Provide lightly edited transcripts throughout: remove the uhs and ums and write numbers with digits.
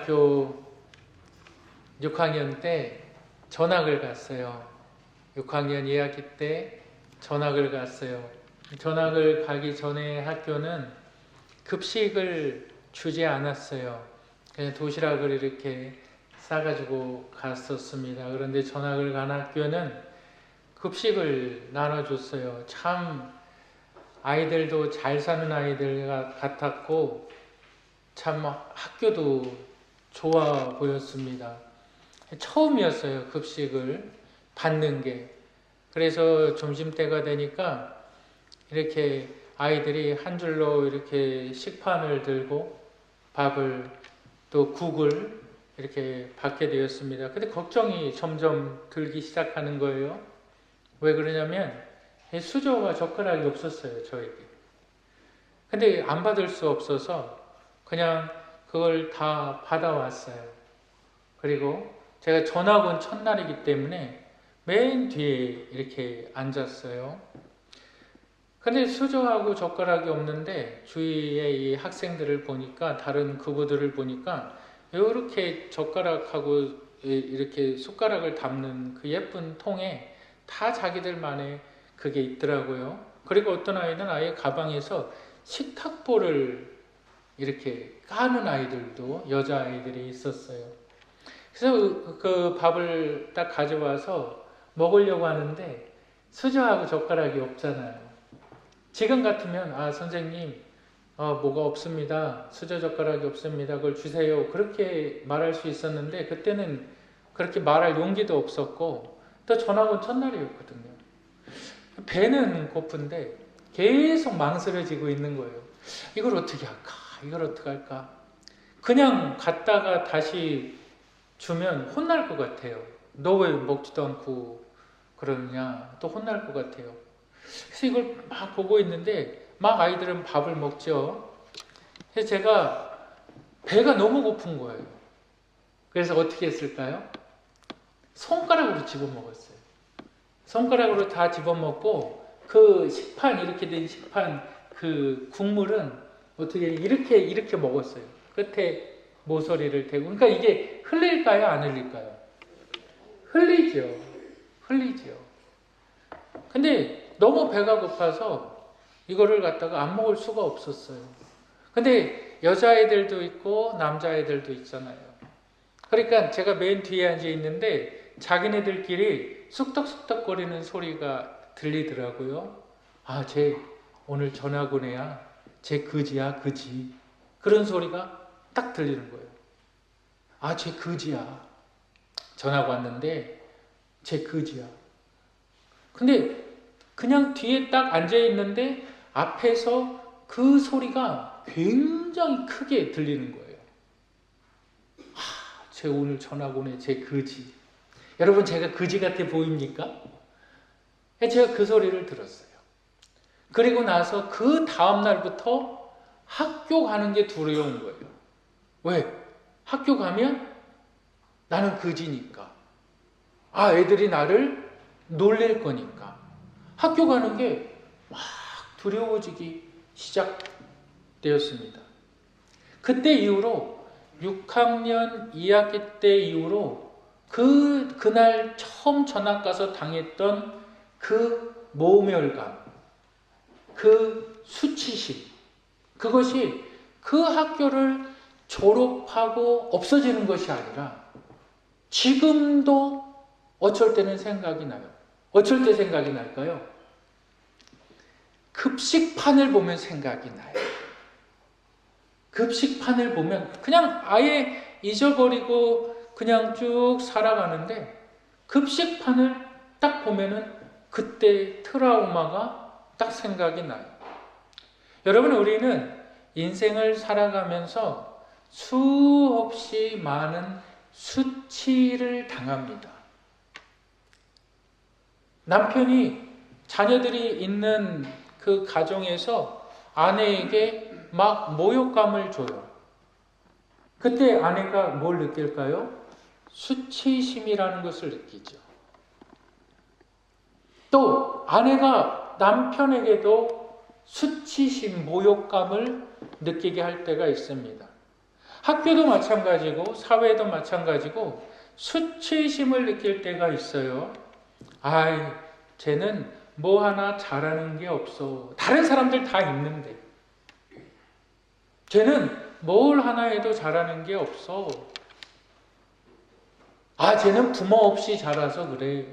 중학교 6학년 때 전학을 갔어요. 6학년 2학기 때 전학을 갔어요. 전학을 가기 전에 학교는 급식을 주지 않았어요. 그냥 도시락을 이렇게 싸가지고 갔었습니다. 그런데 전학을 간 학교는 급식을 나눠줬어요. 참 아이들도 잘 사는 아이들 같았고 참 학교도 좋아 보였습니다. 처음이었어요. 급식을 받는 게. 그래서 점심때가 되니까 이렇게 아이들이 한 줄로 이렇게 식판을 들고 밥을 또 국을 이렇게 받게 되었습니다. 근데 걱정이 점점 들기 시작하는 거예요. 왜 그러냐면 수저와 젓가락이 없었어요. 저에게. 근데 안 받을 수 없어서 그냥 그걸 다 받아왔어요. 그리고 제가 전학 온 첫날이기 때문에 맨 뒤에 이렇게 앉았어요. 근데 수저하고 젓가락이 없는데 주위에 이 학생들을 보니까 다른 그부들을 보니까 이렇게 젓가락하고 이렇게 숟가락을 담는 그 예쁜 통에 다 자기들만의 그게 있더라고요. 그리고 어떤 아이는 아예 가방에서 식탁보를 이렇게 까는 아이들도 여자아이들이 있었어요. 그래서 그 밥을 딱 가져와서 먹으려고 하는데 수저하고 젓가락이 없잖아요. 지금 같으면 선생님 뭐가 없습니다. 수저 젓가락이 없습니다. 그걸 주세요. 그렇게 말할 수 있었는데 그때는 그렇게 말할 용기도 없었고 또 전학 온 첫날이었거든요. 배는 고픈데 계속 망설여지고 있는 거예요. 이걸 어떻게 할까? 이걸 어떻게 할까? 그냥 갔다가 다시 주면 혼날 것 같아요. 너 왜 먹지도 않고 그러느냐? 또 혼날 것 같아요. 그래서 이걸 막 보고 있는데 막 아이들은 밥을 먹죠. 그래서 제가 배가 너무 고픈 거예요. 그래서 어떻게 했을까요? 손가락으로 집어먹었어요. 손가락으로 다 집어먹고 그 식판 이렇게 된 식판 그 국물은 어떻게 이렇게 먹었어요. 끝에 모서리를 대고. 그러니까 이게 흘릴까요? 안 흘릴까요? 흘리죠. 근데 너무 배가 고파서 이거를 갖다가 안 먹을 수가 없었어요. 근데 여자애들도 있고 남자애들도 있잖아요. 그러니까 제가 맨 뒤에 앉아 있는데 자기네들끼리 쑥덕쑥덕거리는 소리가 들리더라고요. 쟤 오늘 전학 온 애야. 쟤 그지야, 그지. 그런 소리가 딱 들리는 거예요. 쟤 그지야. 전학 왔는데 쟤 그지야. 근데 그냥 뒤에 딱 앉아 있는데 앞에서 그 소리가 굉장히 크게 들리는 거예요. 쟤 오늘 전학 오네. 쟤 그지. 여러분 제가 그지 같아 보입니까? 제가 그 소리를 들었어요. 그리고 나서 그 다음 날부터 학교 가는 게 두려운 거예요. 왜? 학교 가면 나는 그지니까. 애들이 나를 놀릴 거니까. 학교 가는 게 막 두려워지기 시작되었습니다. 그때 이후로 6학년 2학기 때 이후로 그날 처음 전학 가서 당했던 그 모멸감, 그 수치심, 그것이 그 학교를 졸업하고 없어지는 것이 아니라 지금도 어쩔 때는 생각이 나요. 어쩔 때 생각이 날까요? 급식판을 보면 생각이 나요. 급식판을 보면 그냥 아예 잊어버리고 그냥 쭉 살아가는데 급식판을 딱 보면은 그때 트라우마가 딱 생각이 나요. 여러분 우리는 인생을 살아가면서 수없이 많은 수치를 당합니다. 남편이 자녀들이 있는 그 가정에서 아내에게 막 모욕감을 줘요. 그때 아내가 뭘 느낄까요? 수치심이라는 것을 느끼죠. 또 아내가 남편에게도 수치심, 모욕감을 느끼게 할 때가 있습니다. 학교도 마찬가지고 사회도 마찬가지고 수치심을 느낄 때가 있어요. 아이, 쟤는 뭐 하나 잘하는 게 없어. 다른 사람들 다 있는데. 쟤는 뭘 하나 해도 잘하는 게 없어. 아, 쟤는 부모 없이 자라서 그래.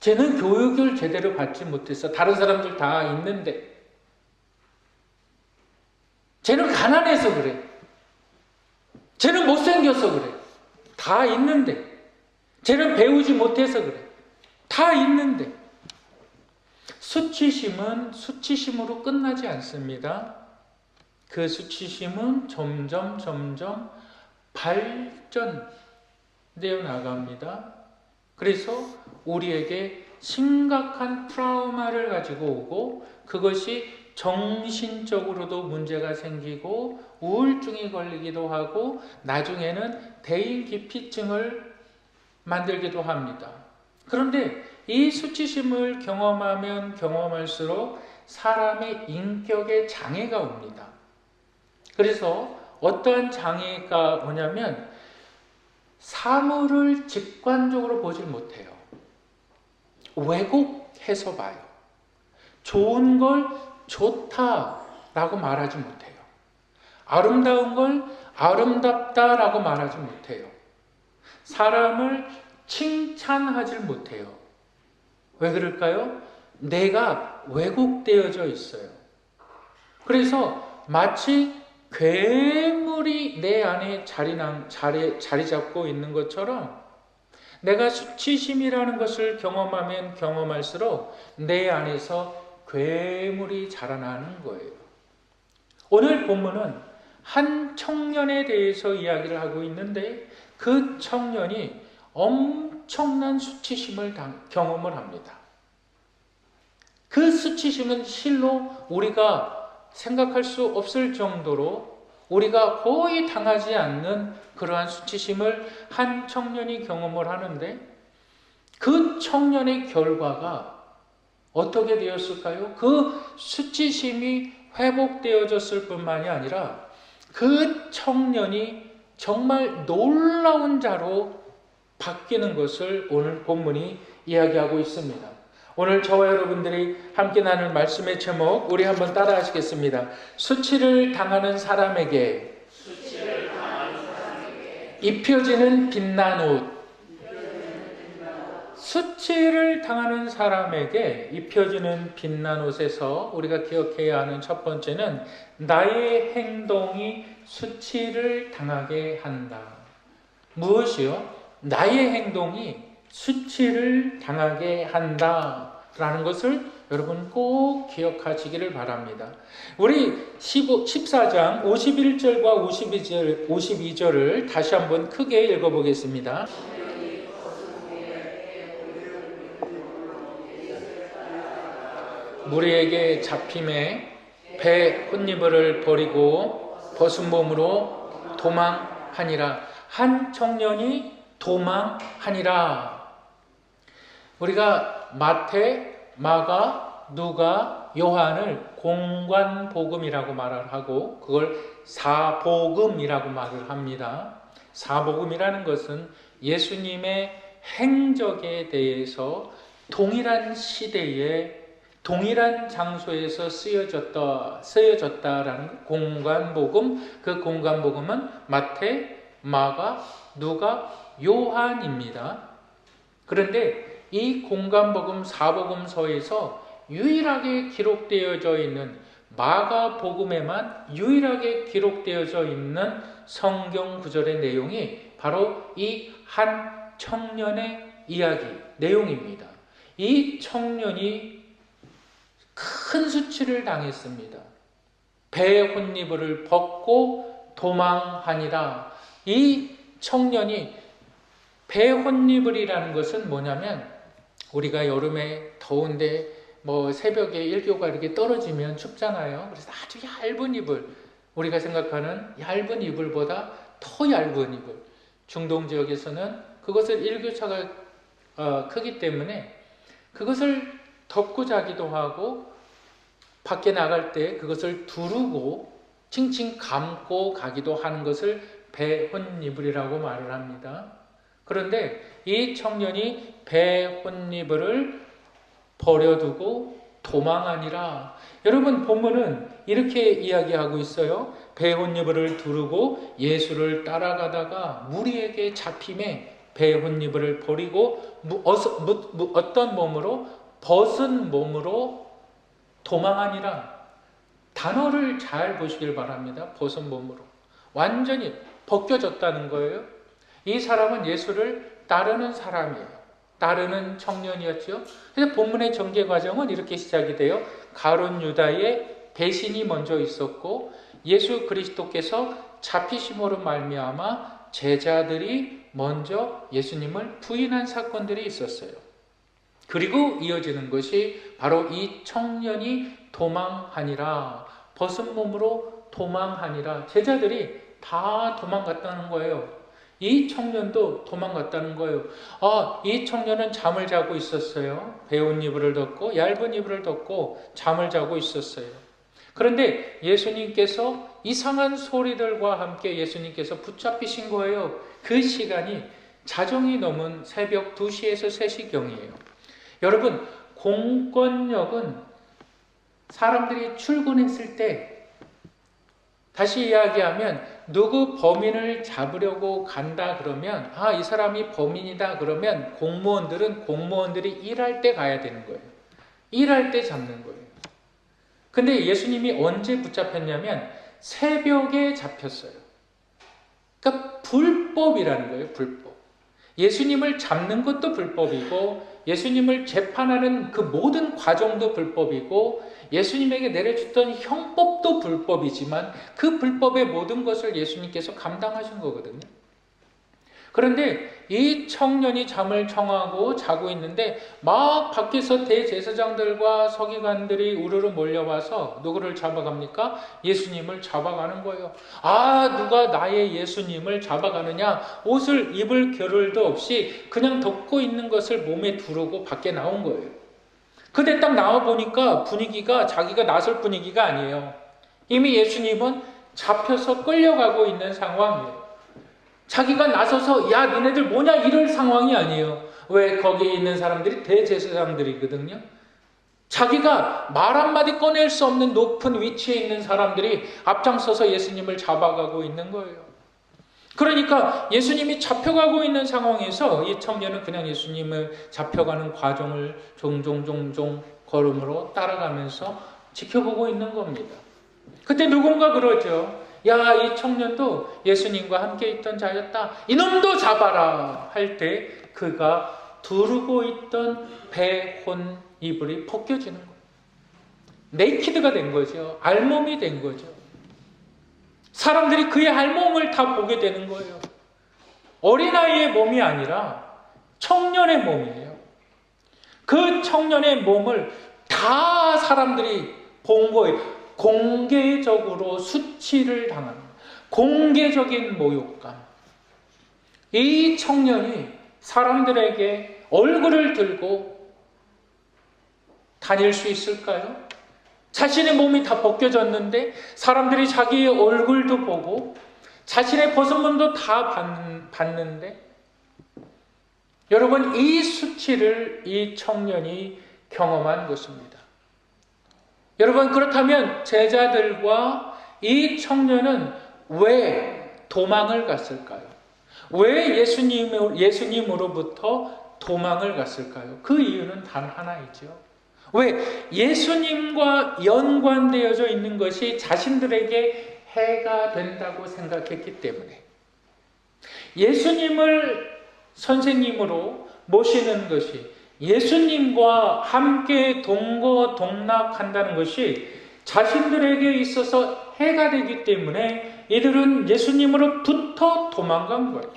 쟤는 교육을 제대로 받지 못했어. 다른 사람들 다 있는데. 쟤는 가난해서 그래. 쟤는 못생겨서 그래. 다 있는데. 쟤는 배우지 못해서 그래. 다 있는데. 수치심은 수치심으로 끝나지 않습니다. 그 수치심은 점점 발전되어 나갑니다. 그래서 우리에게 심각한 트라우마를 가지고 오고 그것이 정신적으로도 문제가 생기고 우울증이 걸리기도 하고 나중에는 대인기피증을 만들기도 합니다. 그런데 이 수치심을 경험하면 경험할수록 사람의 인격에 장애가 옵니다. 그래서 어떠한 장애가 오냐면 사물을 직관적으로 보질 못해요. 왜곡해서 봐요. 좋은 걸 좋다라고 말하지 못해요. 아름다운 걸 아름답다라고 말하지 못해요. 사람을 칭찬하지 못해요. 왜 그럴까요? 내가 왜곡되어져 있어요. 그래서 마치 괴물이 내 안에 자리 잡고 있는 것처럼 내가 수치심이라는 것을 경험하면 경험할수록 내 안에서 괴물이 자라나는 거예요. 오늘 본문은 한 청년에 대해서 이야기를 하고 있는데 그 청년이 엄청난 수치심을 경험을 합니다. 그 수치심은 실로 우리가 생각할 수 없을 정도로 우리가 거의 당하지 않는 그러한 수치심을 한 청년이 경험을 하는데 그 청년의 결과가 어떻게 되었을까요? 그 수치심이 회복되어졌을 뿐만이 아니라 그 청년이 정말 놀라운 자로 바뀌는 것을 오늘 본문이 이야기하고 있습니다. 오늘 저와 여러분들이 함께 나눌 말씀의 제목 우리 한번 따라 하시겠습니다. 수치를 당하는 사람에게 입혀지는 빛난 옷. 수치를 당하는 사람에게 입혀지는 빛난 옷에서 우리가 기억해야 하는 첫 번째는 나의 행동이 수치를 당하게 한다. 무엇이요? 나의 행동이 수치를 당하게 한다라는 것을 여러분 꼭 기억하시기를 바랍니다. 우리 14장 51절과 52절을 다시 한번 크게 읽어보겠습니다. 무리에게 잡힘에 배 혼니버를 버리고 벗은 몸으로 도망하니라. 한 청년이 도망하니라. 우리가 마태, 마가, 누가, 요한을 공관복음이라고 말을 하고 그걸 사복음이라고 말을 합니다. 사복음이라는 것은 예수님의 행적에 대해서 동일한 시대에 동일한 장소에서 쓰여졌다라는 공관복음. 그 공관복음은 마태, 마가, 누가, 요한입니다. 그런데 이 공관복음 사복음서에서 유일하게 기록되어져 있는 마가복음에만 유일하게 기록되어져 있는 성경 구절의 내용이 바로 이 한 청년의 이야기 내용입니다. 이 청년이 큰 수치를 당했습니다. 배 혼니버를 벗고 도망하니라. 이 청년이 배 혼니버이라는 것은 뭐냐면 우리가 여름에 더운데 새벽에 일교가 이렇게 떨어지면 춥잖아요. 그래서 아주 얇은 이불, 우리가 생각하는 얇은 이불보다 더 얇은 이불. 중동 지역에서는 그것을 일교차가 크기 때문에 그것을 덮고 자기도 하고 밖에 나갈 때 그것을 두르고 칭칭 감고 가기도 하는 것을 배혼이불이라고 말을 합니다. 그런데 이 청년이 배혼이불을 버려두고 도망하니라. 여러분 본문은 이렇게 이야기하고 있어요. 배혼이불을 두르고 예수를 따라가다가 무리에게 잡힘에 배혼이불을 버리고 어떤 몸으로? 벗은 몸으로 도망하니라. 단어를 잘 보시길 바랍니다. 벗은 몸으로. 완전히 벗겨졌다는 거예요. 이 사람은 예수를 따르는 사람이에요. 따르는 청년이었죠. 그래서 본문의 전개 과정은 이렇게 시작이 돼요. 가룟 유다의 배신이 먼저 있었고 예수 그리스도께서 잡히심으로 말미암아 제자들이 먼저 예수님을 부인한 사건들이 있었어요. 그리고 이어지는 것이 바로 이 청년이 도망하니라. 벗은 몸으로 도망하니라. 제자들이 다 도망갔다는 거예요. 이 청년도 도망갔다는 거예요. 이 청년은 잠을 자고 있었어요. 배운 이불을 덮고 얇은 이불을 덮고 잠을 자고 있었어요. 그런데 예수님께서 이상한 소리들과 함께 예수님께서 붙잡히신 거예요. 그 시간이 자정이 넘은 새벽 2시에서 3시경이에요. 여러분, 공권력은 사람들이 출근했을 때, 다시 이야기하면 누구 범인을 잡으려고 간다 그러면 이 사람이 범인이다 그러면 공무원들이 일할 때 가야 되는 거예요. 일할 때 잡는 거예요. 근데 예수님이 언제 붙잡혔냐면 새벽에 잡혔어요. 그러니까 불법이라는 거예요. 불법. 예수님을 잡는 것도 불법이고 예수님을 재판하는 그 모든 과정도 불법이고 예수님에게 내려줬던 형법도 불법이지만 그 불법의 모든 것을 예수님께서 감당하신 거거든요. 그런데 이 청년이 잠을 청하고 자고 있는데 막 밖에서 대제사장들과 서기관들이 우르르 몰려와서 누구를 잡아갑니까? 예수님을 잡아가는 거예요. 누가 나의 예수님을 잡아가느냐? 옷을 입을 겨를도 없이 그냥 덮고 있는 것을 몸에 두르고 밖에 나온 거예요. 근데 딱 나와보니까 분위기가 자기가 나설 분위기가 아니에요. 이미 예수님은 잡혀서 끌려가고 있는 상황이에요. 자기가 나서서 야 너네들 뭐냐 이럴 상황이 아니에요. 왜? 거기에 있는 사람들이 대제사장들이거든요. 자기가 말 한마디 꺼낼 수 없는 높은 위치에 있는 사람들이 앞장서서 예수님을 잡아가고 있는 거예요. 그러니까 예수님이 잡혀가고 있는 상황에서 이 청년은 그냥 예수님을 잡혀가는 과정을 종종 걸음으로 따라가면서 지켜보고 있는 겁니다. 그때 누군가 그러죠. 야, 이 청년도 예수님과 함께 있던 자였다. 이놈도 잡아라 할 때 그가 두르고 있던 배혼 이불이 벗겨지는 거예요. 네이키드가 된 거죠. 알몸이 된 거죠. 사람들이 그의 알몸을 다 보게 되는 거예요. 어린아이의 몸이 아니라 청년의 몸이에요. 그 청년의 몸을 다 사람들이 본 거예요. 공개적으로 수치를 당하는 공개적인 모욕감. 이 청년이 사람들에게 얼굴을 들고 다닐 수 있을까요? 자신의 몸이 다 벗겨졌는데 사람들이 자기의 얼굴도 보고 자신의 벗은 몸도 다 봤는데 여러분 이 수치를 이 청년이 경험한 것입니다. 여러분 그렇다면 제자들과 이 청년은 왜 도망을 갔을까요? 왜 예수님으로부터 도망을 갔을까요? 그 이유는 단 하나이죠. 왜? 예수님과 연관되어져 있는 것이 자신들에게 해가 된다고 생각했기 때문에 예수님을 선생님으로 모시는 것이 예수님과 함께 동거동락한다는 것이 자신들에게 있어서 해가 되기 때문에 이들은 예수님으로부터 도망간 거예요.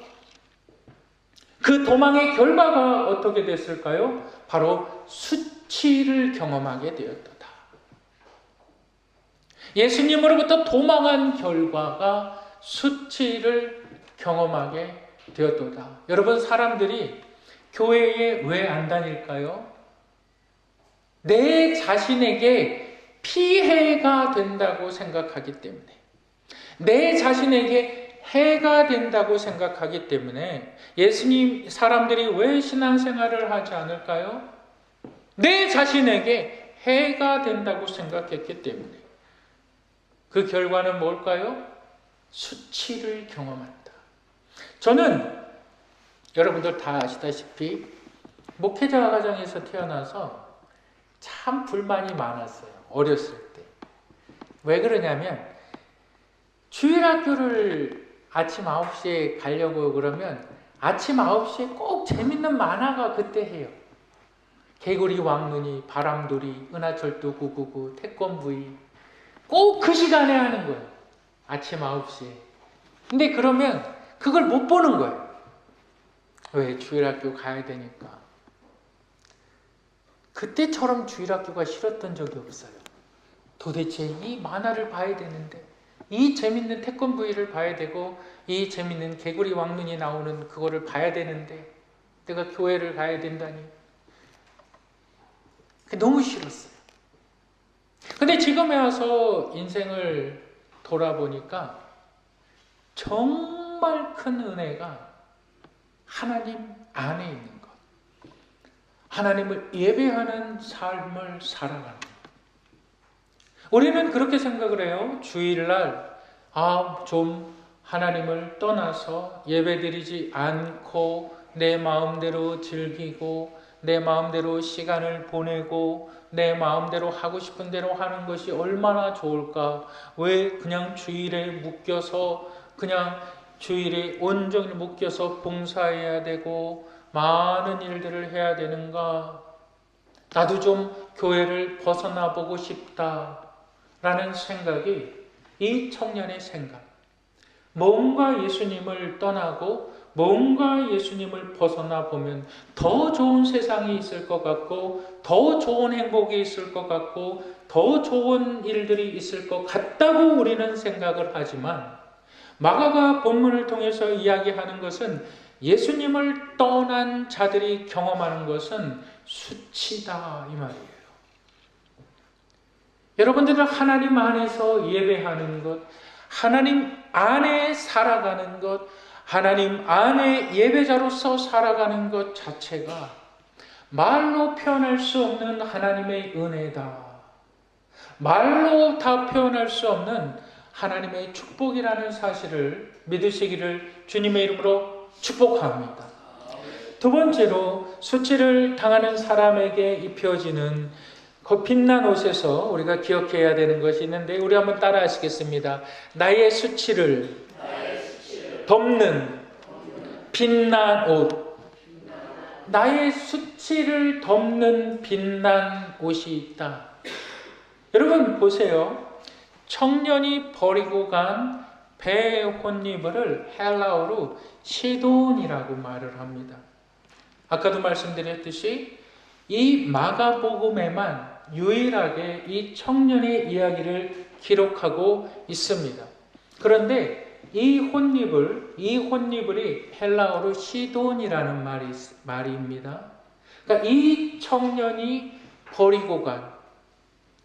그 도망의 결과가 어떻게 됐을까요? 바로 수치를 경험하게 되었도다. 예수님으로부터 도망한 결과가 수치를 경험하게 되었도다. 여러분 사람들이 교회에 왜 안 다닐까요? 내 자신에게 피해가 된다고 생각하기 때문에. 내 자신에게 해가 된다고 생각하기 때문에 예수님 사람들이 왜 신앙생활을 하지 않을까요? 내 자신에게 해가 된다고 생각했기 때문에. 그 결과는 뭘까요? 수치를 경험한다. 저는 여러분들 다 아시다시피 목회자 가정에서 태어나서 참 불만이 많았어요. 어렸을 때. 왜 그러냐면 주일학교를 아침 9시에 가려고 그러면 아침 9시에 꼭 재밌는 만화가 그때 해요. 개구리 왕눈이, 바람돌이, 은하철도 999, 태권브이 꼭 그 시간에 하는 거예요. 아침 9시에. 근데 그러면 그걸 못 보는 거예요. 왜? 주일학교 가야 되니까. 그때처럼 주일학교가 싫었던 적이 없어요. 도대체 이 만화를 봐야 되는데, 이 재밌는 태권브이를 봐야 되고, 이 재밌는 개구리 왕눈이 나오는 그거를 봐야 되는데 내가 교회를 가야 된다니. 그게 너무 싫었어요. 근데 지금에 와서 인생을 돌아보니까 정말 큰 은혜가 하나님 안에 있는 것. 하나님을 예배하는 삶을 살아가는 것. 우리는 그렇게 생각을 해요. 주일날 좀 하나님을 떠나서 예배드리지 않고 내 마음대로 즐기고 내 마음대로 시간을 보내고 내 마음대로 하고 싶은 대로 하는 것이 얼마나 좋을까. 왜 그냥 주일에 묶여서 그냥 주일에 온종일 묶여서 봉사해야 되고 많은 일들을 해야 되는가. 나도 좀 교회를 벗어나 보고 싶다라는 생각이 이 청년의 생각. 뭔가 예수님을 떠나고 뭔가 예수님을 벗어나 보면 더 좋은 세상이 있을 것 같고 더 좋은 행복이 있을 것 같고 더 좋은 일들이 있을 것 같다고 우리는 생각을 하지만 마가가 본문을 통해서 이야기하는 것은 예수님을 떠난 자들이 경험하는 것은 수치다 이 말이에요. 여러분들은 하나님 안에서 예배하는 것, 하나님 안에 살아가는 것, 하나님 안에 예배자로서 살아가는 것 자체가 말로 표현할 수 없는 하나님의 은혜다. 말로 다 표현할 수 없는 하나님의 축복이라는 사실을 믿으시기를 주님의 이름으로 축복합니다. 두 번째로 수치를 당하는 사람에게 입혀지는 그 빛난 옷에서 우리가 기억해야 되는 것이 있는데 우리 한번 따라 하시겠습니다. 나의 수치를 덮는 빛난 옷. 나의 수치를 덮는 빛난 옷이 있다. 여러분 보세요. 청년이 버리고 간 배의 혼니부를 헬라어로 시돈이라고 말을 합니다. 아까도 말씀드렸듯이 이 마가복음에만 유일하게 이 청년의 이야기를 기록하고 있습니다. 그런데 이 혼니불이 헬라어로 시돈이라는 말입니다. 그러니까 이 청년이 버리고 간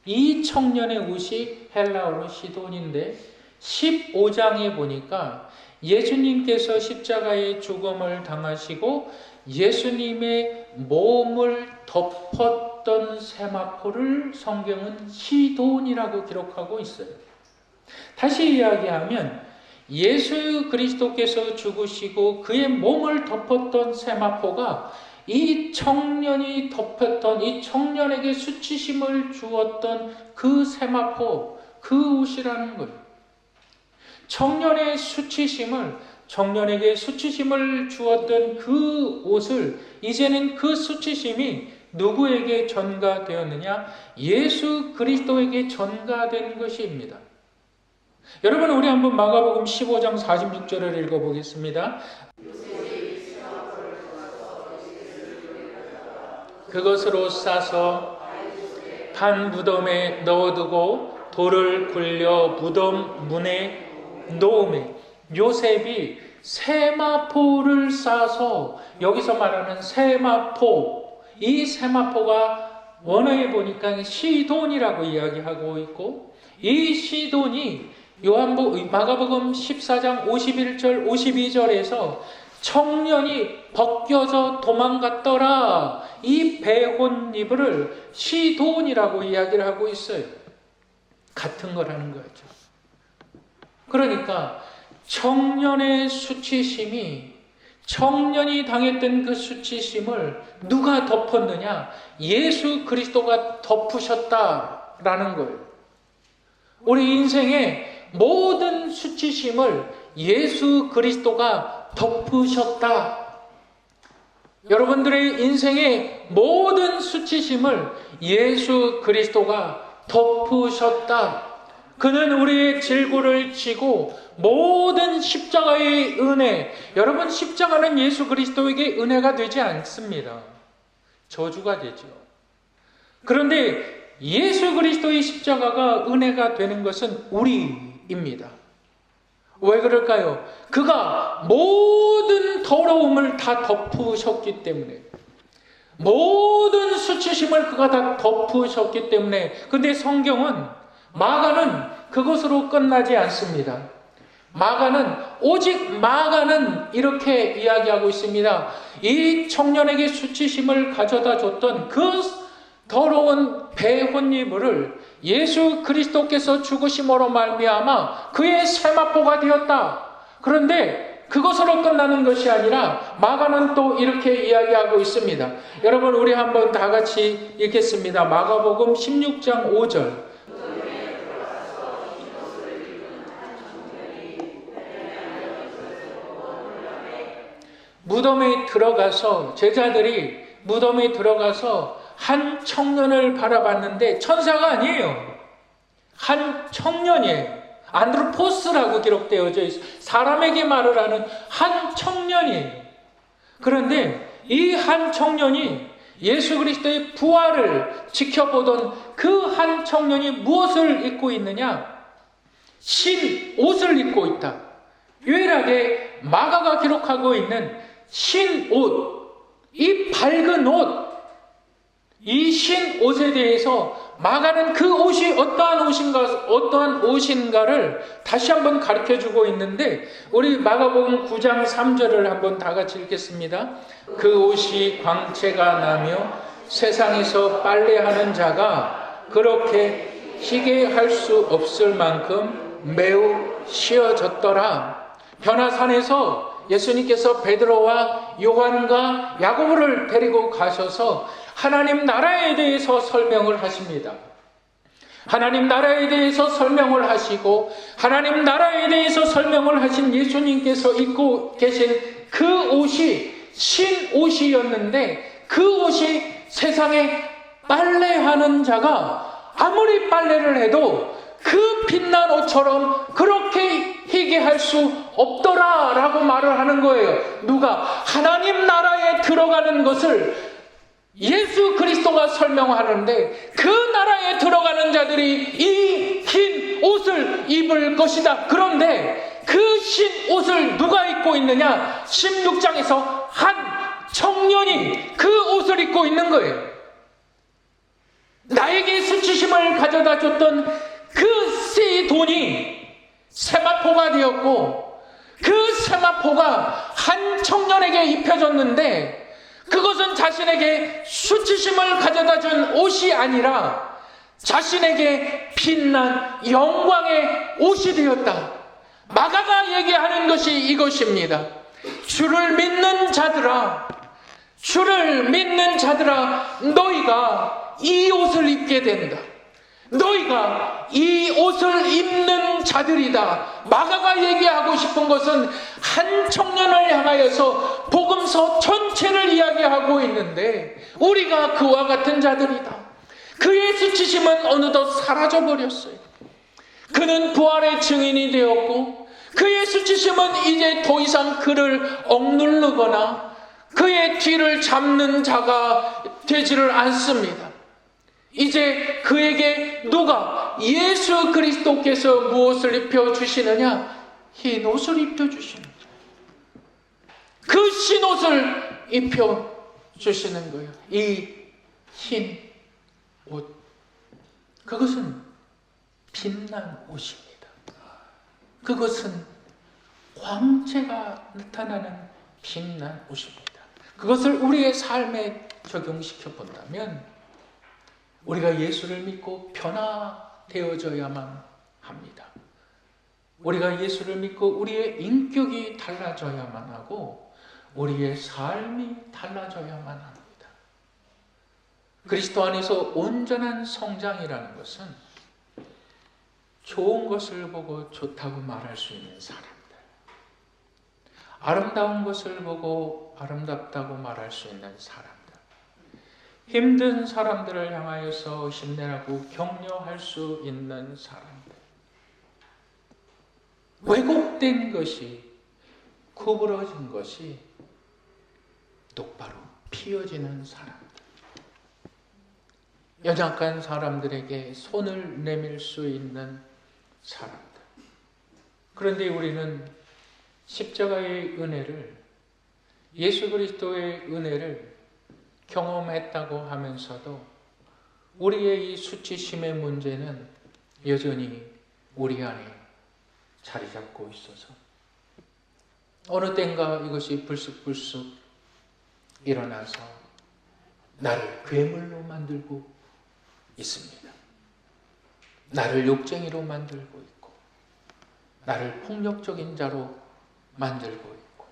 이 청년의 옷이 헬라어로 시돈인데 15장에 보니까 예수님께서 십자가의 죽음을 당하시고 예수님의 몸을 덮었던 세마포를 성경은 시돈이라고 기록하고 있어요. 다시 이야기하면 예수 그리스도께서 죽으시고 그의 몸을 덮었던 세마포가 이 청년이 덮었던 이 청년에게 수치심을 주었던 그 세마포, 그 옷이라는 거예요. 청년의 수치심을 청년에게 수치심을 주었던 그 옷을 이제는 그 수치심이 누구에게 전가되었느냐? 예수 그리스도에게 전가된 것입니다. 여러분 우리 한번 마가복음 15장 46절을 읽어보겠습니다. 그것으로 싸서 한 무덤에 넣어두고 돌을 굴려 무덤 문에 놓음에 요셉이 세마포를 싸서 여기서 말하는 세마포 이 세마포가 원어에 보니까 시돈이라고 이야기하고 있고 이 시돈이 마가복음 14장 51절 52절에서 청년이 벗겨져 도망갔더라. 이 배혼이불을 시돈이라고 이야기를 하고 있어요. 같은 걸 하는 거죠. 그러니까 청년의 수치심이, 청년이 당했던 그 수치심을 누가 덮었느냐? 예수 그리스도가 덮으셨다라는 거예요. 우리 인생의 모든 수치심을 예수 그리스도가 덮으셨다. 여러분들의 인생의 모든 수치심을 예수 그리스도가 덮으셨다. 그는 우리의 질고를 지고 모든 십자가의 은혜, 여러분 십자가는 예수 그리스도에게 은혜가 되지 않습니다. 저주가 되죠. 그런데 예수 그리스도의 십자가가 은혜가 되는 것은 우리입니다. 왜 그럴까요? 그가 모든 더러움을 다 덮으셨기 때문에, 모든 수치심을 그가 다 덮으셨기 때문에. 근데 성경은, 마가는 그것으로 끝나지 않습니다. 오직 마가는 이렇게 이야기하고 있습니다. 이 청년에게 수치심을 가져다 줬던 그 더러운 배혼이불을 예수 그리스도께서 죽으심으로 말미암아 그의 세마포가 되었다. 그런데 그것으로 끝나는 것이 아니라 마가는 또 이렇게 이야기하고 있습니다. 여러분, 우리 한번 다 같이 읽겠습니다. 마가복음 16장 5절. 무덤에 들어가서, 제자들이 무덤에 들어가서 한 청년을 바라봤는데 천사가 아니에요. 한 청년이에요. 안드로포스라고 기록되어져 있어요. 사람에게 말을 하는 한 청년이에요. 그런데 이 한 청년이 예수 그리스도의 부활을 지켜보던 그 한 청년이 무엇을 입고 있느냐? 신 옷을 입고 있다. 유일하게 마가가 기록하고 있는 신 옷, 이 밝은 옷, 이 신 옷에 대해서 마가는 그 옷이 어떠한 옷인가를 다시 한번 가르쳐 주고 있는데, 우리 마가복음 9장 3절을 한번 다 같이 읽겠습니다. 그 옷이 광채가 나며 세상에서 빨래하는 자가 그렇게 희게 할 수 없을 만큼 매우 씌어졌더라. 변화산에서 예수님께서 베드로와 요한과 야고보를 데리고 가셔서 하나님 나라에 대해서 설명을 하십니다. 하나님 나라에 대해서 설명을 하시고, 하나님 나라에 대해서 설명을 하신 예수님께서 입고 계신 그 옷이 신 옷이었는데, 그 옷이 세상에 빨래하는 자가 아무리 빨래를 해도 그 빛난 옷처럼 그렇게 희게 할 수 없더라 라고 말을 하는 거예요. 누가? 하나님 나라에 들어가는 것을 예수 그리스도가 설명하는데, 그 나라에 들어가는 자들이 이 흰 옷을 입을 것이다. 그런데 그 흰 옷을 누가 입고 있느냐? 16장에서 한 청년이 그 옷을 입고 있는 거예요. 나에게 수치심을 가져다 줬던 그 시돈이 세마포가 되었고, 그 세마포가 한 청년에게 입혀졌는데, 그것은 자신에게 수치심을 가져다 준 옷이 아니라 자신에게 빛난 영광의 옷이 되었다. 마가가 얘기하는 것이 이것입니다. 주를 믿는 자들아, 주를 믿는 자들아, 너희가 이 옷을 입게 된다. 너희가 이 옷을 입는 자들이다. 마가가 얘기하고 싶은 것은 한 청년을 향하여서 복음서 전체를 이야기하고 있는데, 우리가 그와 같은 자들이다. 그의 수치심은 어느덧 사라져버렸어요. 그는 부활의 증인이 되었고, 그의 수치심은 이제 더 이상 그를 억누르거나 그의 뒤를 잡는 자가 되지를 않습니다. 이제 그에게 누가? 예수 그리스도께서 무엇을 입혀주시느냐? 흰 옷을 입혀주시는 거예요. 그 흰 옷을 입혀주시는 거예요. 이 흰 옷, 그것은 빛난 옷입니다. 그것은 광채가 나타나는 빛난 옷입니다. 그것을 우리의 삶에 적용시켜 본다면 우리가 예수를 믿고 변화되어져야만 합니다. 우리가 예수를 믿고 우리의 인격이 달라져야만 하고 우리의 삶이 달라져야만 합니다. 그리스도 안에서 온전한 성장이라는 것은 좋은 것을 보고 좋다고 말할 수 있는 사람들, 아름다운 것을 보고 아름답다고 말할 수 있는 사람들, 힘든 사람들을 향하여서 힘내라고 격려할 수 있는 사람들, 왜곡된 것이, 구부러진 것이 똑바로 피어지는 사람들, 연약한 사람들에게 손을 내밀 수 있는 사람들. 그런데 우리는 십자가의 은혜를, 예수 그리스도의 은혜를 경험했다고 하면서도 우리의 이 수치심의 문제는 여전히 우리 안에 자리 잡고 있어서 어느 땐가 이것이 불쑥불쑥 일어나서 나를 괴물로 만들고 있습니다. 나를 욕쟁이로 만들고 있고 나를 폭력적인 자로 만들고 있고.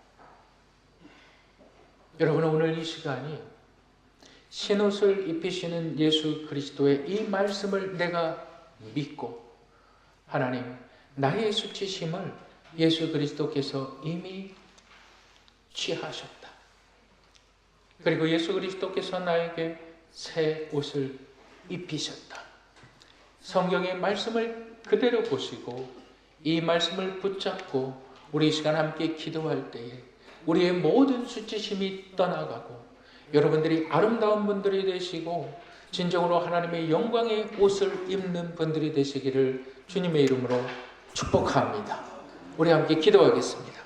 여러분, 오늘 이 시간이 신옷을 입히시는 예수 그리스도의 이 말씀을 내가 믿고 하나님, 나의 수치심을 예수 그리스도께서 이미 취하셨다. 그리고 예수 그리스도께서 나에게 새 옷을 입히셨다. 성경의 말씀을 그대로 보시고 이 말씀을 붙잡고 우리 이 시간 함께 기도할 때에 우리의 모든 수치심이 떠나가고 여러분들이 아름다운 분들이 되시고 진정으로 하나님의 영광의 옷을 입는 분들이 되시기를 주님의 이름으로 축복합니다. 우리 함께 기도하겠습니다.